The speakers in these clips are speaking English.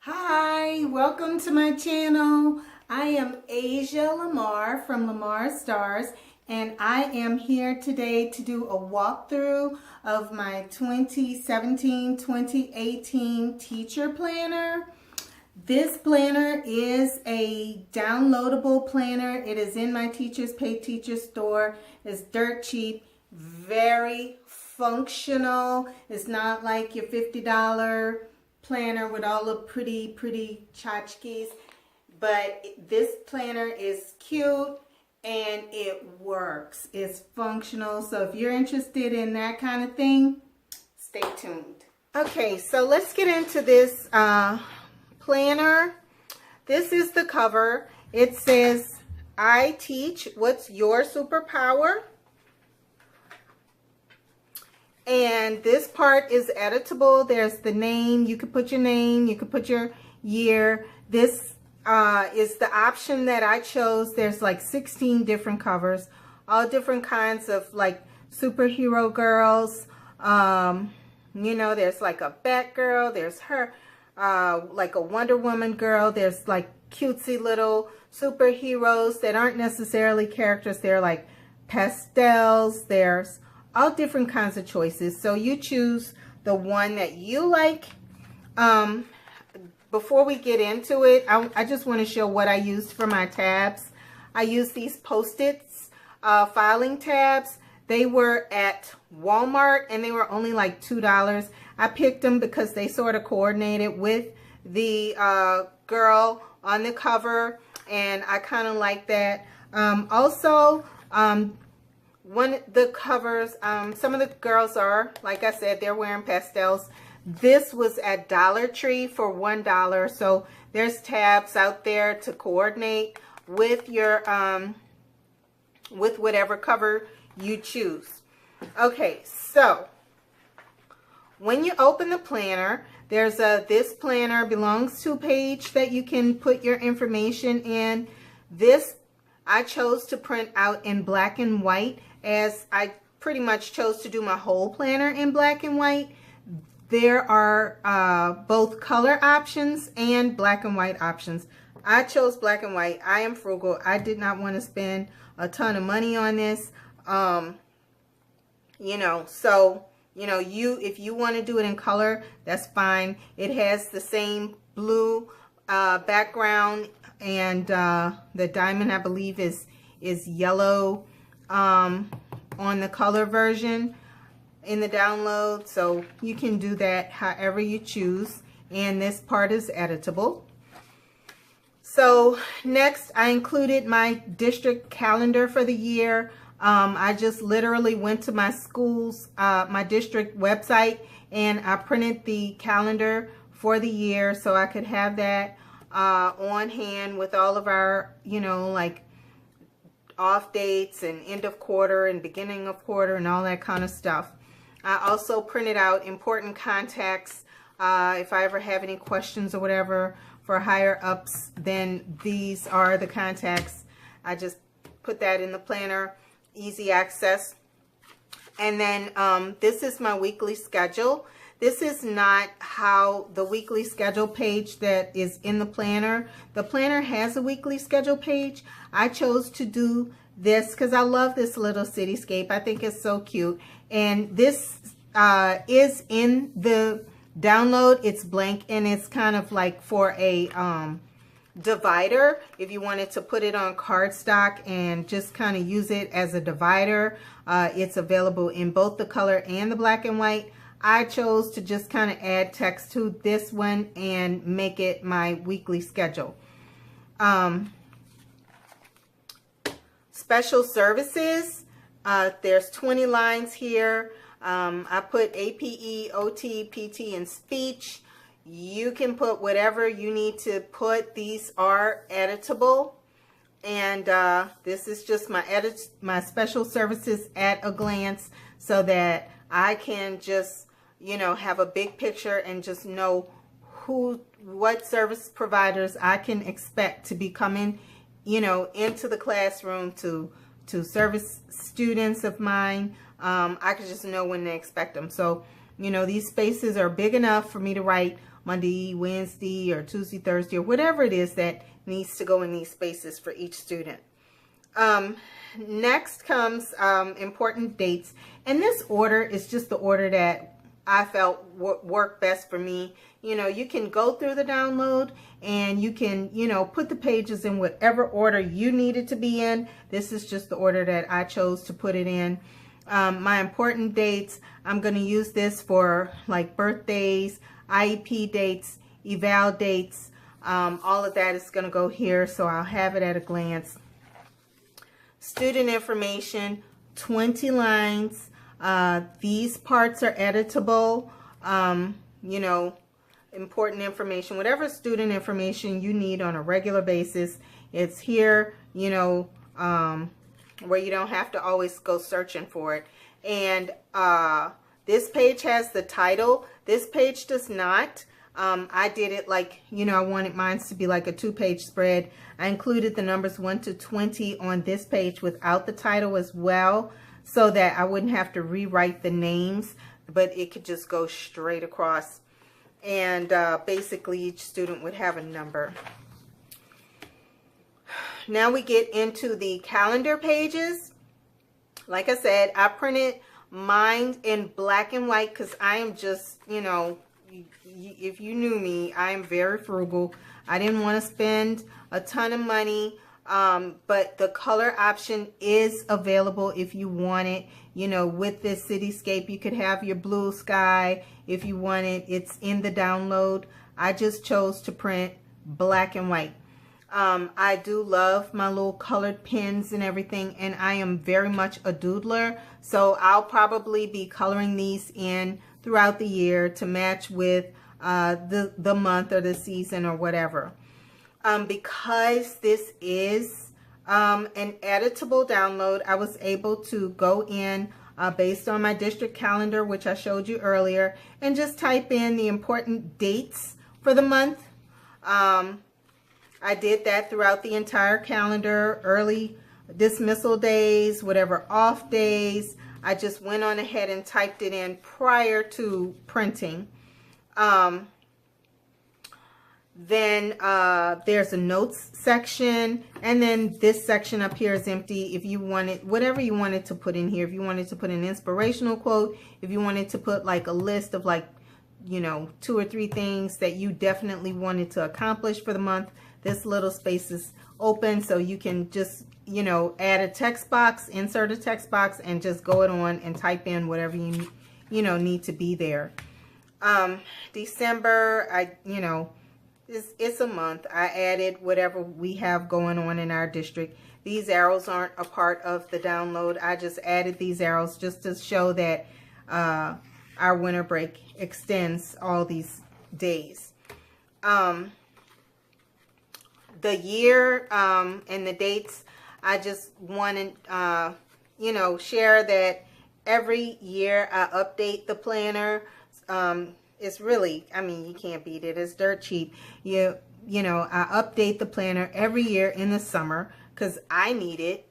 Hi, welcome to my channel. I am Asia Lamar from Lamar Stars, and I am here today to do a walkthrough of my 2017-2018 teacher planner. This planner is a downloadable planner. It is in my Teachers Pay Teacher store. It's dirt cheap, very functional. It's not like your $50 planner with all the pretty tchotchkes, but this planner is cute and it works. It's functional. So if you're interested in that kind of thing, stay tuned. Okay, so let's get into this planner. This is the cover. It says, I teach, what's your superpower? And this part is editable. There's the name. You could put your name. You could put your year. This is the option that I chose. There's like 16 different covers, all different kinds of like superhero girls. You know, there's like a Batgirl. There's her, like a Wonder Woman girl. There's like cutesy little superheroes that aren't necessarily characters. They're like pastels. There's all different kinds of choices, so you choose the one that you like. Before we get into it, I just want to show what I used for my tabs. I used these Post-its filing tabs. They were at Walmart and they were only like $2. I picked them because they sort of coordinated with the girl on the cover, and I kind of like that. Also, one of the covers, some of the girls are, like I said, they're wearing pastels. This was at Dollar Tree for $1. So there's tabs out there to coordinate with your, with whatever cover you choose. Okay, so when you open the planner, there's a This Planner Belongs To page that you can put your information in. This I chose to print out in black and white, as I pretty much chose to do my whole planner in black and white. There are both color options and black and white options. I chose black and white. I am frugal. I did not want to spend a ton of money on this. You know, so, you know, if you want to do it in color, that's fine. It has the same blue background, and the diamond, I believe, is yellow on the color version in the download. So you can do that however you choose, and this part is editable. So next, I included my district calendar for the year. I just literally went to my school's my district website, and I printed the calendar for the year so I could have that on hand with all of our, you know, like off dates and end of quarter and beginning of quarter and all that kind of stuff. I also printed out important contacts. If I ever have any questions or whatever for higher ups, then these are the contacts. I just put that in the planner, easy access. And then this is my weekly schedule. This is not how the weekly schedule page that is in the planner. The planner has a weekly schedule page. I chose to do this because I love this little cityscape. I think it's so cute. And this is in the download. It's blank, and it's kind of like for a divider. If you wanted to put it on cardstock and just kind of use it as a divider, it's available in both the color and the black and white. I chose to just kind of add text to this one and make it my weekly schedule. Special services, there's 20 lines here. I put APE, OT, PT, and speech. You can put whatever you need to put. These are editable. And this is just my special services at a glance, so that I can just, you know, have a big picture and just know what service providers I can expect to be coming, you know, into the classroom to to service students of mine, I could just know when to expect them. So, you know, these spaces are big enough for me to write Monday, Wednesday, or Tuesday, Thursday, or whatever it is that needs to go in these spaces for each student. Next comes important dates, and this order is just the order that I felt worked best for me. You know, you can go through the download and you can, you know, put the pages in whatever order you need it to be in. This is just the order that I chose to put it in. My important dates, I'm going to use this for like birthdays, IEP dates, eval dates. All of that is going to go here, so I'll have it at a glance. Student information, 20 lines. These parts are editable. You know, important information, whatever student information you need on a regular basis, it's here, you know, where you don't have to always go searching for it. And this page has the title. This page does not. I did it like, you know, I wanted mine to be like a 2-page spread. I included the numbers 1 to 20 on this page without the title as well, so that I wouldn't have to rewrite the names, but it could just go straight across. And basically each student would have a number. Now we get into the calendar pages. Like I said, I printed mine in black and white because I am just, you know, if you knew me, I am very frugal. I didn't want to spend a ton of money, but the color option is available if you want it. You know, with this cityscape, you could have your blue sky if you want it. It's in the download. I just chose to print black and white. I do love my little colored pens and everything, and I am very much a doodler, so I'll probably be coloring these in throughout the year to match with the month or the season or whatever. Because this is an editable download, I was able to go in based on my district calendar, which I showed you earlier, and just type in the important dates for the month. I did that throughout the entire calendar, early dismissal days, whatever off days. I just went on ahead and typed it in prior to printing. Then there's a notes section, and then this section up here is empty. If you wanted, whatever you wanted to put in here, if you wanted to put an inspirational quote, if you wanted to put like a list of like, you know, 2 or 3 things that you definitely wanted to accomplish for the month, this little space is open, so you can just, you know, add a text box, insert a text box, and just go it on and type in whatever you know, need to be there. December, you know, it's a month. I added whatever we have going on in our district. These arrows aren't a part of the download. I just added these arrows just to show that our winter break extends all these days. The year and the dates, I just want to, you know, share that every year I update the planner. It's really, I mean, you can't beat it. It's dirt cheap. You know, I update the planner every year in the summer because I need it.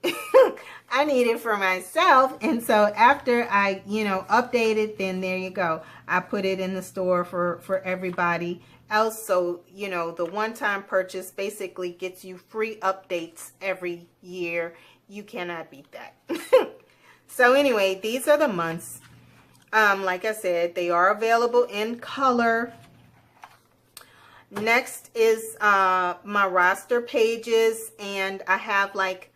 I need it for myself. And so after I, you know, update it, then there you go. I put it in the store for everybody else. So, you know, the one-time purchase basically gets you free updates every year. You cannot beat that. So anyway, these are the months. Like I said, they are available in color. Next is my roster pages, and I have like,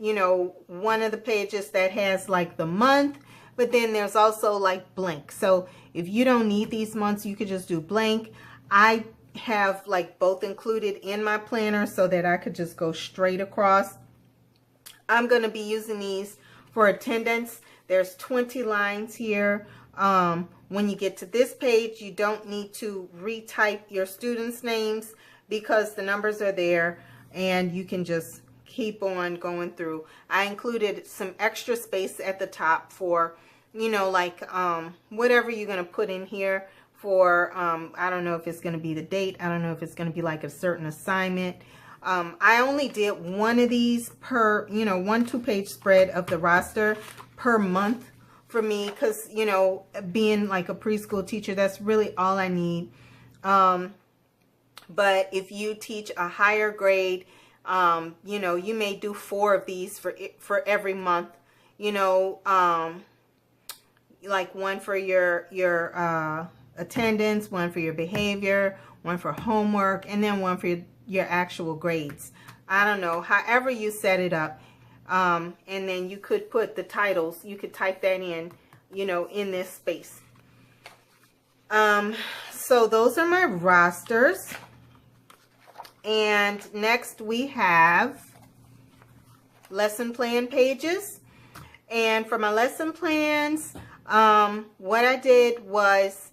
you know, one of the pages that has like the month, but then there's also like blank. So if you don't need these months, you could just do blank. I have like both included in my planner so that I could just go straight across. I'm going to be using these for attendance. There's 20 lines here. When you get to this page, you don't need to retype your students' names because the numbers are there and you can just keep on going through. I included some extra space at the top for, you know, like whatever you're going to put in here for, I don't know if it's going to be the date. I don't know if it's going to be like a certain assignment. I only did one of these per, you know, 1 2-page spread of the roster per month for me, because, you know, being like a preschool teacher, that's really all I need. But if you teach a higher grade, you know, you may do 4 of these for every month, you know, like one for your attendance, one for your behavior, one for homework, and then one for your actual grades. I don't know, however you set it up. And then you could put the titles, you could type that in, you know, in this space. So those are my rosters. And next we have lesson plan pages. And for my lesson plans, what I did was,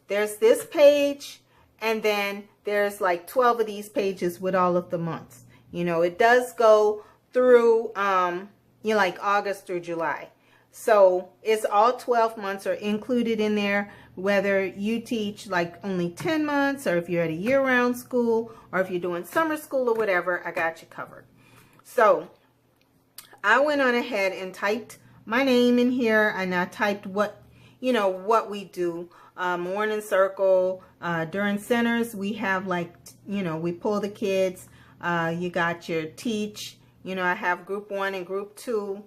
there's this page, and then there's like 12 of these pages with all of the months. You know, it does go through, you know, like August through July. So it's all 12 months are included in there, whether you teach like only 10 months, or if you're at a year-round school, or if you're doing summer school or whatever, I got you covered. So I went on ahead and typed my name in here, and I typed what, you know, what we do. Morning circle, during centers, we have like, you know, we pull the kids. You got your teach, you know, I have group 1 and group 2.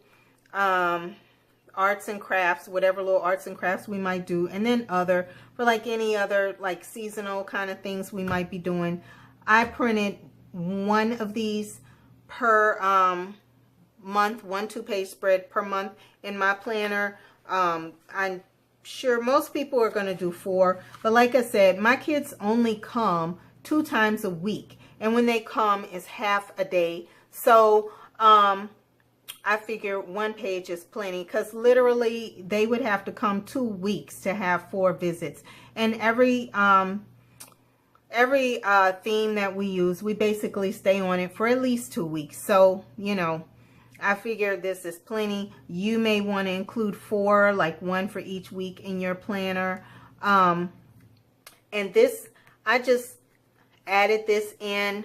Arts and crafts, whatever little arts and crafts we might do, and then other, for like any other like seasonal kind of things we might be doing. I printed 1 of these per month, 1 2-page spread per month in my planner. I'm sure most people are going to do 4, but like I said, my kids only come 2 times a week, and when they come is half a day. So I figure 1 page is plenty, because literally they would have to come 2 weeks to have 4 visits. And every theme that we use, we basically stay on it for at least 2 weeks. So, you know, I figure this is plenty. You may want to include 4, like 1 for each week in your planner. And this, I just added this in,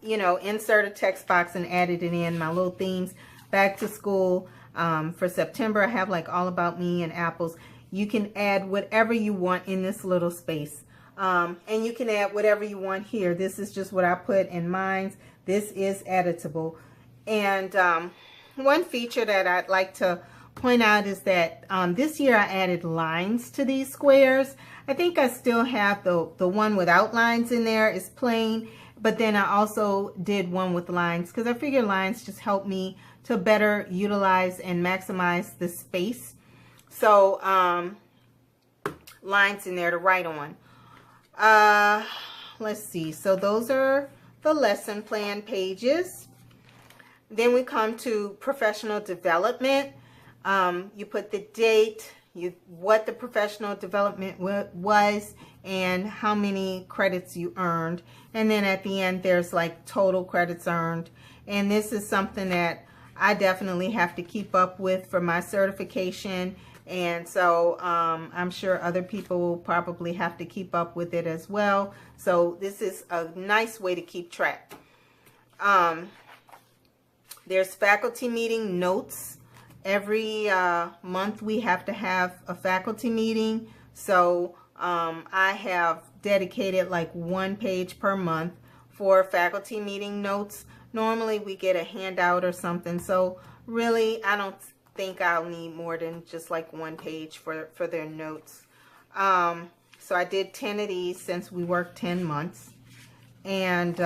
you know, insert a text box and added it in my little themes. Back to school, for September, I have like all about me and apples. You can add whatever you want in this little space. And you can add whatever you want here. This is just what I put in mine. This is editable. And one feature that I'd like to point out is that this year I added lines to these squares. I think I still have the one without lines in there is plain, but then I also did one with lines, because I figure lines just help me to better utilize and maximize the space. So lines in there to write on. Let's see, so those are the lesson plan pages. Then we come to professional development. You put the date, what the professional development was, and how many credits you earned. And then at the end, there's like total credits earned. And this is something that I definitely have to keep up with for my certification. And so I'm sure other people will probably have to keep up with it as well. So this is a nice way to keep track. There's faculty meeting notes. Every month we have to have a faculty meeting. So I have dedicated like 1 page per month for faculty meeting notes. Normally we get a handout or something. So really, I don't think I'll need more than just like 1 page for their notes. So I did 10 of these since we worked 10 months. And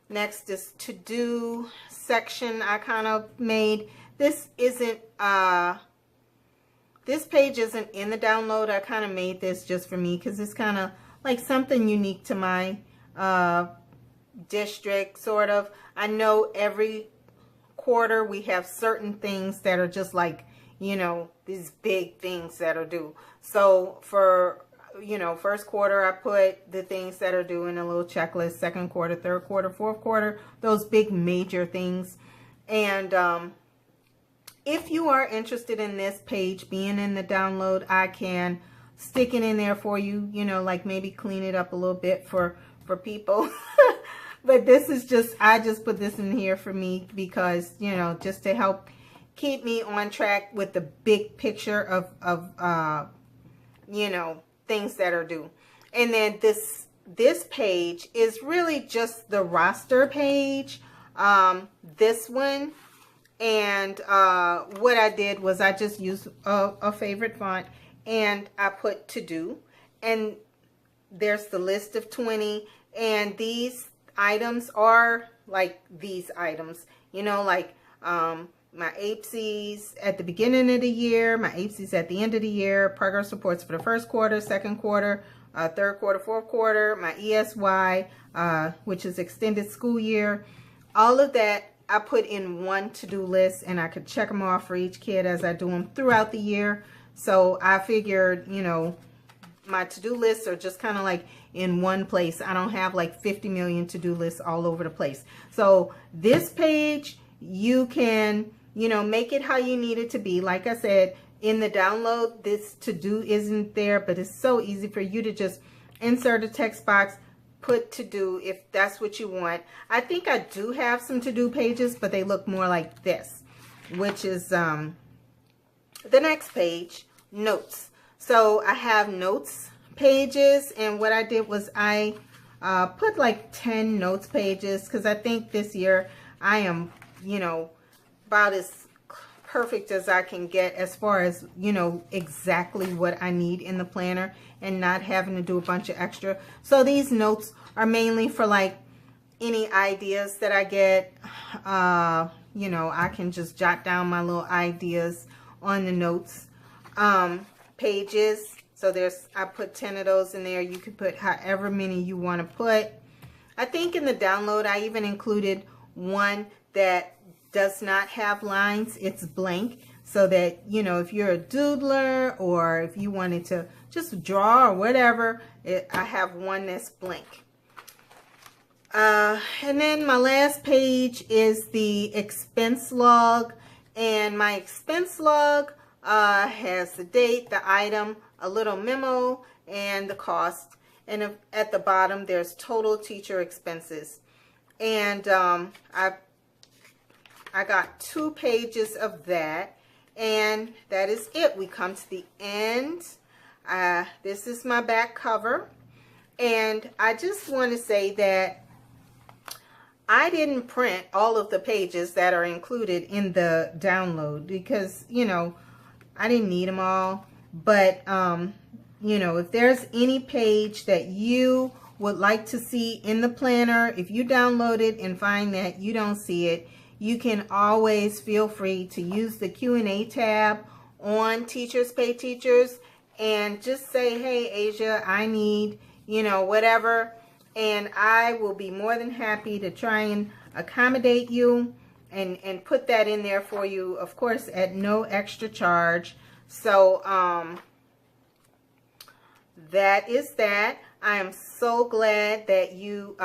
next is to-do section I kind of made. This isn't, this page isn't in the download. I kind of made this just for me because it's kind of like something unique to my district, sort of. I know every quarter we have certain things that are just like, you know, these big things that are due. So for, you know, first quarter, I put the things that are due in a little checklist. Second quarter, third quarter, fourth quarter, those big major things. And if you are interested in this page being in the download, I can stick it in there for you, you know, like maybe clean it up a little bit for people. But this is just, I just put this in here for me because, you know, just to help keep me on track with the big picture of you know, things that are due. And then this page is really just the roster page, this one. And what I did was I just used a favorite font, and I put to do, and there's the list of 20, and these items are like these items, you know, like my APCs at the beginning of the year, my APCs at the end of the year, progress reports for the first quarter, second quarter, third quarter, fourth quarter, my ESY, which is extended school year. All of that I put in one to-do list, and I could check them off for each kid as I do them throughout the year. So I figured, you know, my to-do lists are just kind of like in one place. I don't have like 50 million to-do lists all over the place. So this page, you can, you know, make it how you need it to be. Like I said, in the download, this to-do isn't there, but it's so easy for you to just insert a text box, put to do if that's what you want. I think I do have some to do pages, but they look more like this, which is the next page, notes. So I have notes pages, and what I did was I put like 10 notes pages, because I think this year I am, you know, about as perfect as I can get as far as, you know, exactly what I need in the planner and not having to do a bunch of extra. So these notes are mainly for like any ideas that I get. You know, I can just jot down my little ideas on the notes pages. So I put 10 of those in there. You can put however many you want to put. I think in the download I even included one that does not have lines. It's blank, so that, you know, if you're a doodler or if you wanted to just draw or whatever, I have one that's blank. And then my last page is the expense log, and my expense log has the date, the item, a little memo, and the cost. And at the bottom there's total teacher expenses. And I got 2 pages of that, and that is it. We come to the end. This is my back cover, and I just want to say that I didn't print all of the pages that are included in the download because, you know, I didn't need them all. But you know, if there's any page that you would like to see in the planner, if you download it and find that you don't see it, you can always feel free to use the Q&A tab on Teachers Pay Teachers and just say, hey, Asia, I need, you know, whatever. And I will be more than happy to try and accommodate you and put that in there for you, of course, at no extra charge. So that is that. I am so glad that you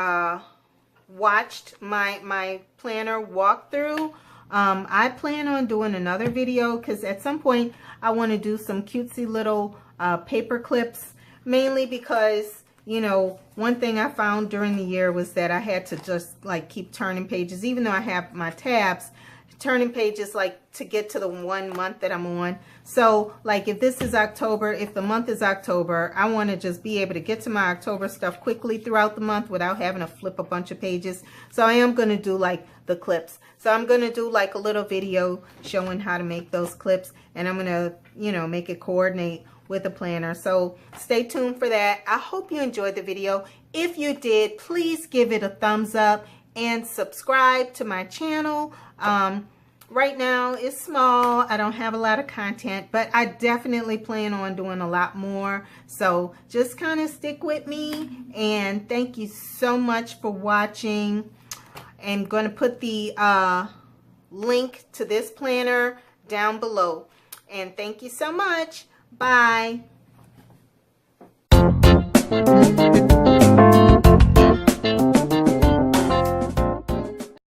watched my planner walkthrough. I plan on doing another video because at some point I want to do some cutesy little paper clips, mainly because, you know, one thing I found during the year was that I had to just like keep turning pages, even though I have my tabs, turning pages like to get to the 1 month that I'm on. So like if this is October, if the month is October, I want to just be able to get to my October stuff quickly throughout the month without having to flip a bunch of pages. So I am going to do like the clips. So I'm going to do like a little video showing how to make those clips, and I'm going to, you know, make it coordinate with a planner. So stay tuned for that. I hope you enjoyed the video. If you did, please give it a thumbs up and subscribe to my channel. Right now it's small. I don't have a lot of content, but I definitely plan on doing a lot more. So just kind of stick with me, and thank you so much for watching. I'm going to put the link to this planner down below, and thank you so much. Bye.